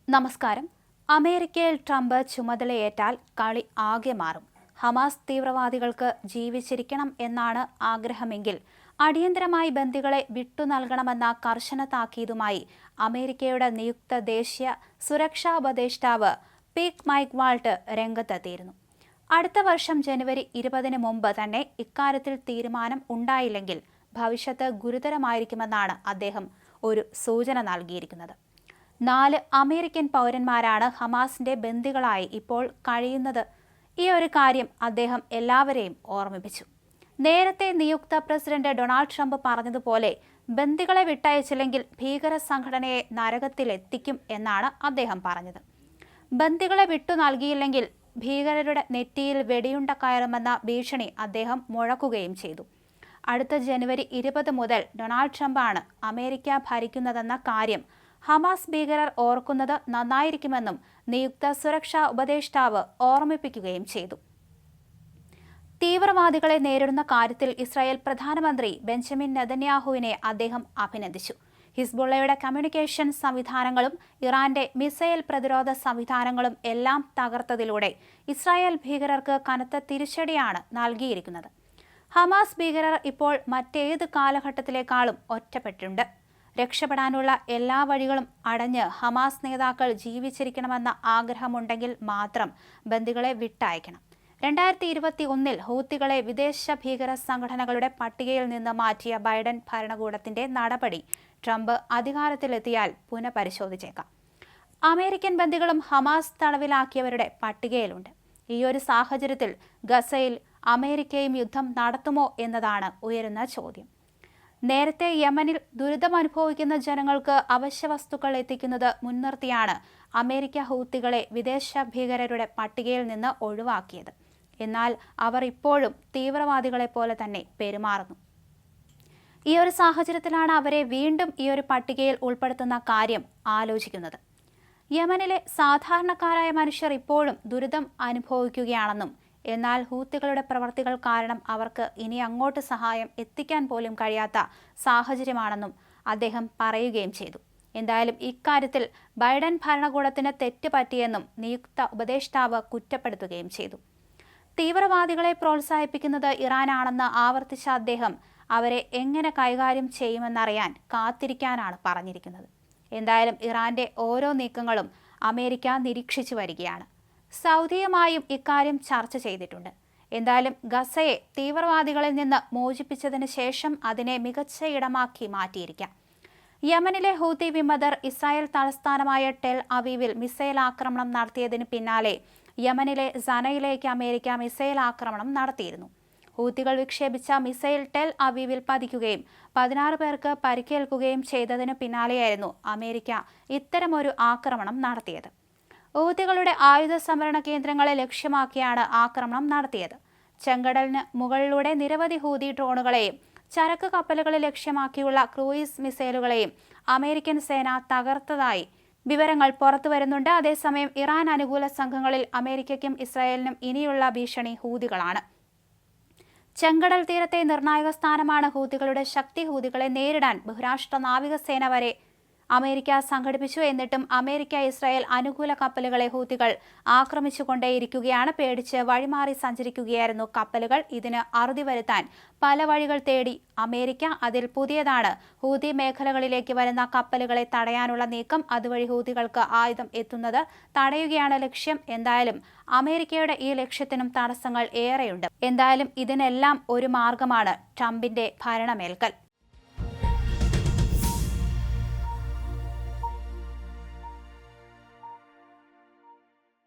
നമസ്കാരം. അമേരിക്കയിൽ ട്രംപ് ചുമതലയേറ്റാൽ കളി ആകെ മാറും. ഹമാസ് തീവ്രവാദികൾക്ക് ജീവിച്ചിരിക്കണം എന്നാണ് ആഗ്രഹമെങ്കിൽ അടിയന്തരമായി ബന്ദികളെ വിട്ടുനൽകണമെന്ന കർശന താക്കീതുമായി അമേരിക്കയുടെ നിയുക്ത ദേശീയ സുരക്ഷാ ഉപദേഷ്ടാവ് പീറ്റ് മൈക്വാൾട്ട് രംഗത്തെത്തിയിരുന്നു. അടുത്ത വർഷം ജനുവരി 20 മുമ്പ് തന്നെ ഇക്കാര്യത്തിൽ തീരുമാനം ഉണ്ടായില്ലെങ്കിൽ ഭവിഷ്യത്ത് ഗുരുതരമായിരിക്കുമെന്നാണ് അദ്ദേഹം ഒരു സൂചന നൽകിയിരിക്കുന്നത്. 4 അമേരിക്കൻ പൗരന്മാരാണ് ഹമാസിന്റെ ബന്ദികളായി ഇപ്പോൾ കഴിയുന്നത്. ഈ ഒരു കാര്യം അദ്ദേഹം എല്ലാവരെയും ഓർമ്മിപ്പിച്ചു. നേരത്തെ നിയുക്ത പ്രസിഡന്റ് ഡൊണാൾഡ് ട്രംപ് പറഞ്ഞതുപോലെ ബന്ദികളെ വിട്ടയച്ചില്ലെങ്കിൽ ഭീകര സംഘടനയെ നരകത്തിലെത്തിക്കും എന്നാണ് അദ്ദേഹം പറഞ്ഞത്. ബന്ദികളെ വിട്ടു നൽകിയില്ലെങ്കിൽ ഭീകരരുടെ നെറ്റിയിൽ വെടിയുണ്ട കയറുമെന്ന ഭീഷണി അദ്ദേഹം മുഴക്കുകയും ചെയ്തു. അടുത്ത ജനുവരി 20 മുതൽ ഡൊണാൾഡ് ട്രംപാണ് അമേരിക്ക ഭരിക്കുന്നതെന്ന കാര്യം ഹമാസ് ഭീകരർ ഓർക്കുന്നത് നന്നായിരിക്കുമെന്നും നിയുക്ത സുരക്ഷാ ഉപദേഷ്ടാവ് ഓർമ്മിപ്പിക്കുകയും ചെയ്തു. തീവ്രവാദികളെ നേരിടുന്ന കാര്യത്തിൽ ഇസ്രായേൽ പ്രധാനമന്ത്രി ബെഞ്ചമിൻ നെതന്യാഹുവിനെ അദ്ദേഹം അഭിനന്ദിച്ചു. ഹിസ്ബുള്ളയുടെ കമ്മ്യൂണിക്കേഷൻ സംവിധാനങ്ങളും ഇറാന്റെ മിസൈൽ പ്രതിരോധ സംവിധാനങ്ങളും എല്ലാം തകർത്തതിലൂടെ ഇസ്രായേൽ ഭീകരർക്ക് കനത്ത തിരിച്ചടിയാണ് നൽകിയിരിക്കുന്നത്. ഹമാസ് ഭീകരർ ഇപ്പോൾ മറ്റേത് കാലഘട്ടത്തിലേക്കാളും ഒറ്റപ്പെട്ടിട്ടുണ്ട്. രക്ഷപ്പെടാനുള്ള എല്ലാ വഴികളും അടഞ്ഞ് ഹമാസ് നേതാക്കൾ ജീവിച്ചിരിക്കണമെന്ന ആഗ്രഹമുണ്ടെങ്കിൽ മാത്രം ബന്ദികളെ വിട്ടയക്കണം. 2021 ഹൂത്തികളെ വിദേശ ഭീകര സംഘടനകളുടെ പട്ടികയിൽ നിന്ന് മാറ്റിയ ബൈഡൻ ഭരണകൂടത്തിന്റെ നടപടി ട്രംപ് അധികാരത്തിലെത്തിയാൽ പുനഃപരിശോധിച്ചേക്കാം. American ബന്ദികളും Hamas തടവിലാക്കിയവരുടെ പട്ടികയിലുണ്ട്. ഈയൊരു സാഹചര്യത്തിൽ ഗസയിൽ അമേരിക്കയും യുദ്ധം നടത്തുമോ എന്നതാണ് ഉയരുന്ന ചോദ്യം. നേരത്തെ യമനിൽ ദുരിതമനുഭവിക്കുന്ന ജനങ്ങൾക്ക് അവശ്യ വസ്തുക്കൾ എത്തിക്കുന്നത് മുൻനിർത്തിയാണ് അമേരിക്ക ഹൂത്തികളെ വിദേശ ഭീകരരുടെ പട്ടികയിൽ നിന്ന് ഒഴിവാക്കിയത്. എന്നാൽ അവർ ഇപ്പോഴും തീവ്രവാദികളെ പോലെ തന്നെ പെരുമാറുന്നു. ഈ ഒരു സാഹചര്യത്തിലാണ് അവരെ വീണ്ടും ഈ ഒരു പട്ടികയിൽ ഉൾപ്പെടുത്തുന്ന കാര്യം ആലോചിക്കുന്നത്. യമനിലെ സാധാരണക്കാരായ മനുഷ്യർ ഇപ്പോഴും ദുരിതം അനുഭവിക്കുകയാണെന്നും എന്നാൽ ഹൂത്തികളുടെ പ്രവർത്തികൾ കാരണം അവർക്ക് ഇനി അങ്ങോട്ട് സഹായം എത്തിക്കാൻ പോലും കഴിയാത്ത സാഹചര്യമാണെന്നും അദ്ദേഹം പറയുകയും ചെയ്തു. എന്തായാലും ഇക്കാര്യത്തിൽ ബൈഡൻ ഭരണകൂടത്തിന് തെറ്റ് പറ്റിയെന്നും നിയുക്ത ഉപദേഷ്ടാവ് കുറ്റപ്പെടുത്തുകയും ചെയ്തു. തീവ്രവാദികളെ പ്രോത്സാഹിപ്പിക്കുന്നത് ഇറാനാണെന്ന് ആവർത്തിച്ച അദ്ദേഹം അവരെ എങ്ങനെ കൈകാര്യം ചെയ്യുമെന്നറിയാൻ കാത്തിരിക്കാനാണ് പറഞ്ഞിരിക്കുന്നത്. എന്തായാലും ഇറാന്റെ ഓരോ നീക്കങ്ങളും അമേരിക്ക നിരീക്ഷിച്ചു വരികയാണ്. സൗദിയുമായും ഇക്കാര്യം ചർച്ച ചെയ്തിട്ടുണ്ട്. എന്തായാലും ഗസയെ തീവ്രവാദികളിൽ നിന്ന് മോചിപ്പിച്ചതിന് ശേഷം അതിനെ മികച്ച ഇടമാക്കി മാറ്റിയിരിക്കാം. യമനിലെ ഹൂത്തി വിമതർ ഇസ്രായേൽ തലസ്ഥാനമായ ടെൽ അവീവിൽ മിസൈൽ ആക്രമണം നടത്തിയതിന് പിന്നാലെ യമനിലെ സനയിലേക്ക് അമേരിക്ക മിസൈൽ ആക്രമണം നടത്തിയിരുന്നു. ഹൂത്തികൾ വിക്ഷേപിച്ച മിസൈൽ ടെൽ അവീവിൽ പതിക്കുകയും 16 പേർക്ക് പരിക്കേൽക്കുകയും ചെയ്തതിന് പിന്നാലെയായിരുന്നു അമേരിക്ക ഇത്തരമൊരു ആക്രമണം നടത്തിയത്. ഹൂത്തികളുടെ ആയുധ സംഭരണ കേന്ദ്രങ്ങളെ ലക്ഷ്യമാക്കിയാണ് ആക്രമണം നടത്തിയത്. ചെങ്കടലിന് മുകളിലൂടെ നിരവധി ഹൂതി ഡ്രോണുകളെയും ചരക്ക് കപ്പലുകളെ ലക്ഷ്യമാക്കിയുള്ള ക്രൂയിസ് മിസൈലുകളെയും അമേരിക്കൻ സേന തകർത്തതായി വിവരങ്ങൾ പുറത്തുവരുന്നുണ്ട്. അതേസമയം ഇറാൻ അനുകൂല സംഘങ്ങളിൽ അമേരിക്കയ്ക്കും ഇസ്രായേലിനും ഇനിയുള്ള ഭീഷണി ഹൂതികളാണ്. ചെങ്കടൽ തീരത്തെ നിർണായക സ്ഥാനമാണ് ഹൂതികളുടെ ശക്തി. ഹൂതികളെ നേരിടാൻ ബഹുരാഷ്ട്ര നാവികസേന വരെ അമേരിക്ക സംഘടിപ്പിച്ചു. എന്നിട്ടും അമേരിക്ക ഇസ്രായേൽ അനുകൂല കപ്പലുകളെ ഹൂതികൾ ആക്രമിച്ചുകൊണ്ടേയിരിക്കുകയാണ്. പേടിച്ച് വഴിമാറി സഞ്ചരിക്കുകയായിരുന്നു കപ്പലുകൾ. ഇതിന് അറുതി വരുത്താൻ പല വഴികൾ തേടി അമേരിക്ക. അതിൽ പുതിയതാണ് ഹൂതി മേഖലകളിലേക്ക് വരുന്ന കപ്പലുകളെ തടയാനുള്ള നീക്കം. അതുവഴി ഹൂതികൾക്ക് ആയുധം എത്തുന്നത് തടയുകയാണ് ലക്ഷ്യം. എന്തായാലും അമേരിക്കയുടെ ഈ ലക്ഷ്യത്തിനും തടസ്സങ്ങൾ ഏറെയുണ്ട്. എന്തായാലും ഇതിനെല്ലാം ഒരു മാർഗമാണ് ട്രംപിന്റെ ഭരണമേൽക്കൽ.